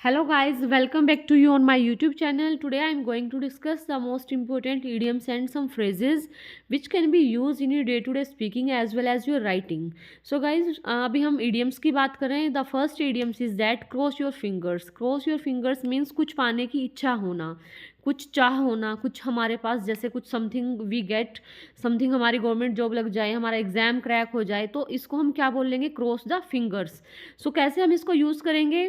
Hello guys, welcome back to you on my YouTube channel. Today I am going to discuss the most important idioms and some phrases which can be used in your day-to-day speaking as well as your writing. So guys, अभी हम idioms की बात करें. The first idioms is that cross your fingers. Cross your fingers means कुछ पाने की इच्छा होना, कुछ चाह होना, कुछ हमारे पास जैसे कुछ समथिंग वी गेट, समथिंग हमारी गवर्नमेंट जॉब लग जाए, हमारा एग्जाम क्रैक हो जाए, तो इसको हम क्या बोल लेंगे? Cross the fingers. सो कैसे हम इसको यूज़ करेंगे?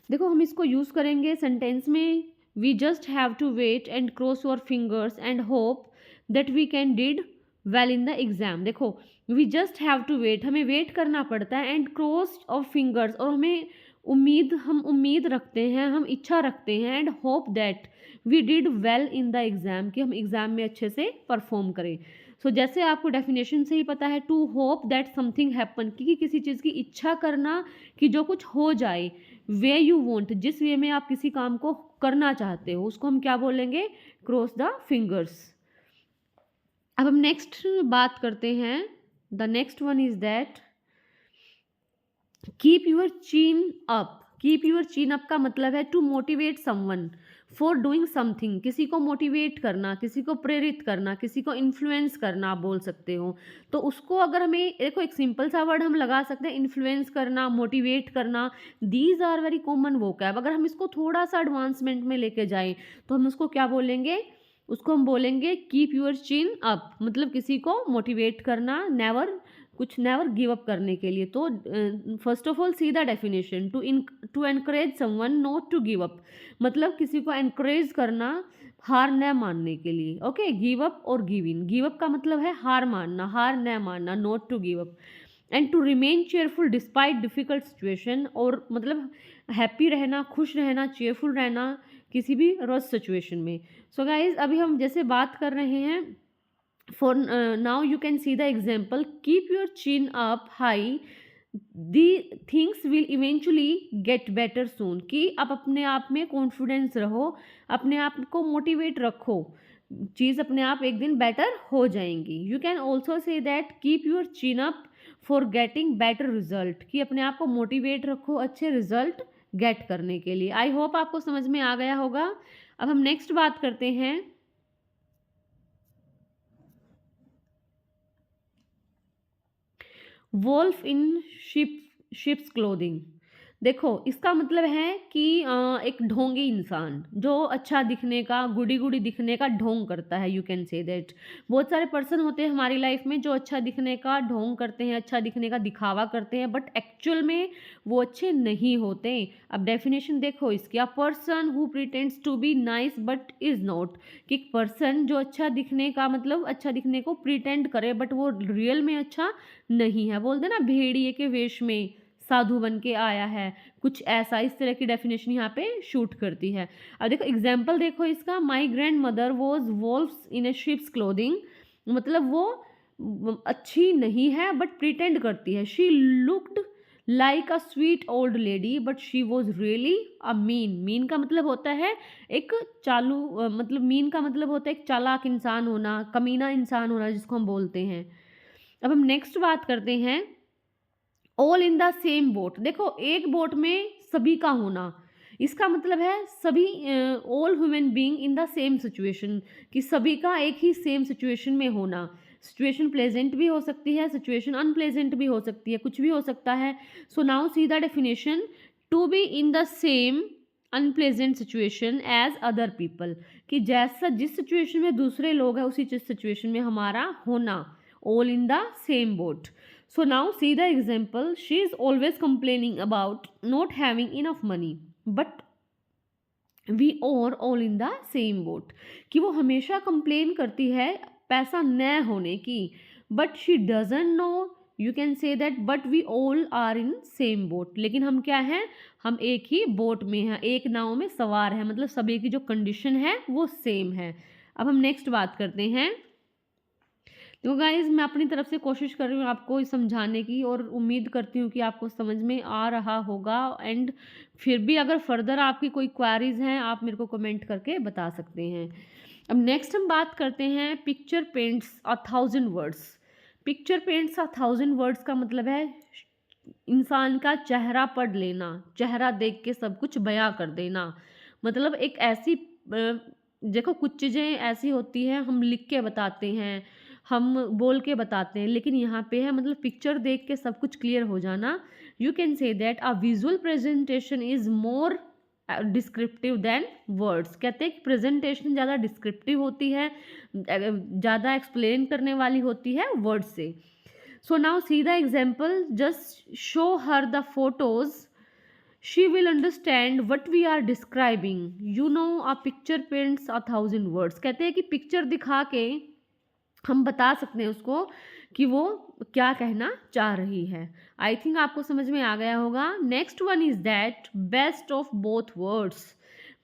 देखो, हम इसको यूज़ करेंगे सेंटेंस में. We just have to wait and cross your fingers and hope that we can did well in the exam. देखो, we just have to wait, हमें वेट करना पड़ता है, एंड क्रॉस ऑफ फिंगर्स, और हम उम्मीद रखते हैं, हम इच्छा रखते हैं, and hope that we did well in the exam, कि हम एग्ज़ाम में अच्छे से परफॉर्म करें. सो जैसे आपको डेफिनेशन से ही पता है, to hope that something happen, कि किसी चीज़ की इच्छा करना कि जो कुछ हो जाए. वे यू वॉन्ट, जिस वे में आप किसी काम को करना चाहते हो, उसको हम क्या बोलेंगे? Cross the fingers. अब हम नेक्स्ट बात करते हैं. The next one is that keep your chin up. Keep your chin up का मतलब है to motivate someone for doing something. किसी को मोटिवेट करना, किसी को प्रेरित करना, किसी को इन्फ्लुएंस करना आप बोल सकते हो. तो उसको अगर हमें, देखो, एक सिंपल सा वर्ड हम लगा सकते हैं, इन्फ्लुएंस करना, मोटिवेट करना. These are very common vocab. अगर हम इसको थोड़ा सा एडवांसमेंट में लेके जाएं तो हम उसको क्या बोलेंगे? उसको हम बोलेंगे कीप यूर चिन अप, मतलब किसी को मोटिवेट करना, नेवर गिव अप करने के लिए. तो first of all see the definition. To encourage someone not to give up, मतलब किसी को एनकरेज करना, हार न मानने के लिए. ओके, गिव अप और गिव इन. गिव अप का मतलब है हार मानना, हार न मानना, not to give up. And to remain cheerful despite difficult situation, और मतलब हैप्पी रहना, खुश रहना, चेयरफुल रहना किसी भी रोज सिचुएशन में. सो गाइज, अभी हम जैसे बात कर रहे हैं, for now you can see the example. Keep your chin up high, the things will eventually get better soon. कि आप अपने आप में कॉन्फिडेंस रहो, अपने आप को मोटिवेट रखो, चीज़ अपने आप एक दिन बेटर हो जाएंगी. You can also say that keep your chin up for getting better result, कि अपने आप को मोटिवेट रखो अच्छे रिजल्ट गेट करने के लिए. आई होप आपको समझ में आ गया होगा. अब हम नेक्स्ट बात करते हैं. वोल्फ इन शिप्स क्लोथिंग. देखो, इसका मतलब है कि एक ढोंगी इंसान जो अच्छा दिखने का, गुडी गुडी दिखने का ढोंग करता है. You can say that. बहुत सारे पर्सन होते हैं हमारी लाइफ में जो अच्छा दिखने का ढोंग करते हैं, अच्छा दिखने का दिखावा करते हैं, बट एक्चुअल में वो अच्छे नहीं होते. अब डेफिनेशन देखो इसकी. A person who pretends to be nice but is not, कि पर्सन जो अच्छा दिखने का, मतलब अच्छा दिखने को प्रिटेंड करे बट वो रियल में अच्छा नहीं है. बोलते ना, भेड़िए के वेश में साधु बन के आया है, कुछ ऐसा. इस तरह की डेफिनेशन यहाँ पे शूट करती है. अब देखो एग्जाम्पल, देखो इसका. My grand mother was valves in A ships clothing, मतलब वो अच्छी नहीं है बट प्रिटेंड करती है. She looked like a sweet old lady but she was really a mean. Mean का मतलब होता है एक मतलब मीन का मतलब होता है एक चालाक इंसान होना, कमीना इंसान होना, जिसको हम बोलते हैं. अब हम नेक्स्ट बात करते हैं. All in the same boat. देखो, एक बोट में सभी का होना, इसका मतलब है सभी, all human being in the same situation, कि सभी का एक ही सेम सिचुएशन में होना. सिचुएशन प्लेजेंट भी हो सकती है, सिचुएशन अनप्लेजेंट भी हो सकती है, कुछ भी हो सकता है. So now see the definition. To be in the same unpleasant situation as other people, कि जैसा जिस सिचुएशन में दूसरे लोग हैं उसी सिचुएशन में हमारा होना. All in the same boat. So now see the example. She is always complaining about not having enough money, but we are all in the same boat. कि वो हमेशा कंप्लेन करती है पैसा न होने की, but she doesn't know. You can say that but we all are in same boat. लेकिन हम क्या हैं? हम एक ही बोट में हैं, एक नाव में सवार हैं, मतलब सभी की जो कंडीशन है वो सेम है. अब हम नेक्स्ट बात करते हैं. तो गाइज़, मैं अपनी तरफ से कोशिश कर रही हूँ आपको समझाने की, और उम्मीद करती हूँ कि आपको समझ में आ रहा होगा. एंड फिर भी अगर फर्दर आपकी कोई क्वेरीज हैं, आप मेरे को कमेंट करके बता सकते हैं. अब नेक्स्ट हम बात करते हैं. Picture paints 1000 words. Picture paints 1000 words का मतलब है इंसान का चेहरा पढ़ लेना, चेहरा देख के सब कुछ बयां कर देना। मतलब एक ऐसी देखो कुछ चीज़ें ऐसी होती हैं हम लिख के बताते हैं, हम बोल के बताते हैं, लेकिन यहाँ पे है मतलब पिक्चर देख के सब कुछ क्लियर हो जाना। You can say that a visual presentation is more descriptive than words. कहते हैं कि प्रेजेंटेशन ज़्यादा डिस्क्रिप्टिव होती है, ज़्यादा एक्सप्लेन करने वाली होती है वर्ड से। सो now see the example, just show her the photos, she will understand what we are describing, you know a picture paints 1,000 words। कहते हैं कि पिक्चर दिखा के हम बता सकते हैं उसको कि वो क्या कहना चाह रही है। आई थिंक आपको समझ में आ गया होगा। Next one is that best of both words.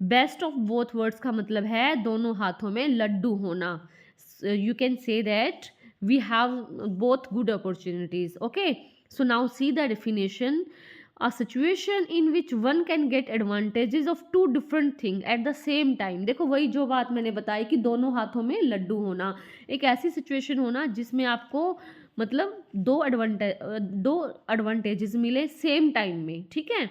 Best of both words का मतलब है दोनों हाथों में लड्डू होना। You can say that we have both good opportunities. Okay, so now see the definition, a situation in which one can get advantages of two different things at the same time। देखो वही जो बात मैंने बताई कि दोनों हाथों में लड्डू होना, एक ऐसी सिचुएशन होना जिसमें आपको मतलब दो एडवांटेजेस मिले सेम टाइम में, ठीक है।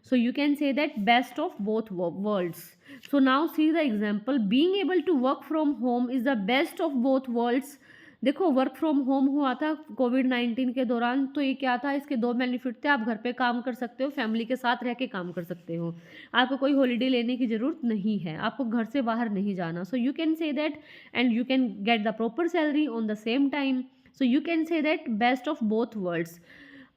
So you can say that best of both worlds. So now see the example, being able to work from home is the best of both worlds. देखो वर्क फ्रॉम होम हुआ था कोविड-19 के दौरान, तो ये क्या था, इसके दो बेनिफिट थे। आप घर पे काम कर सकते हो, फैमिली के साथ रह के काम कर सकते हो, आपको कोई हॉलीडे लेने की ज़रूरत नहीं है, आपको घर से बाहर नहीं जाना। सो you can say that and you can get the proper salary on the same time. So you can say that best of both world's.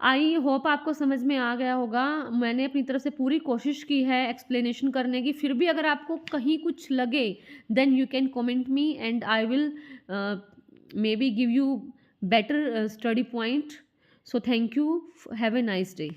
I hope आपको समझ में आ गया होगा। मैंने अपनी तरफ से पूरी कोशिश की है एक्सप्लेनेशन करने की, फिर भी अगर आपको कहीं कुछ लगे then you can comment me and I will maybe give you better study point. So thank you, have a nice day.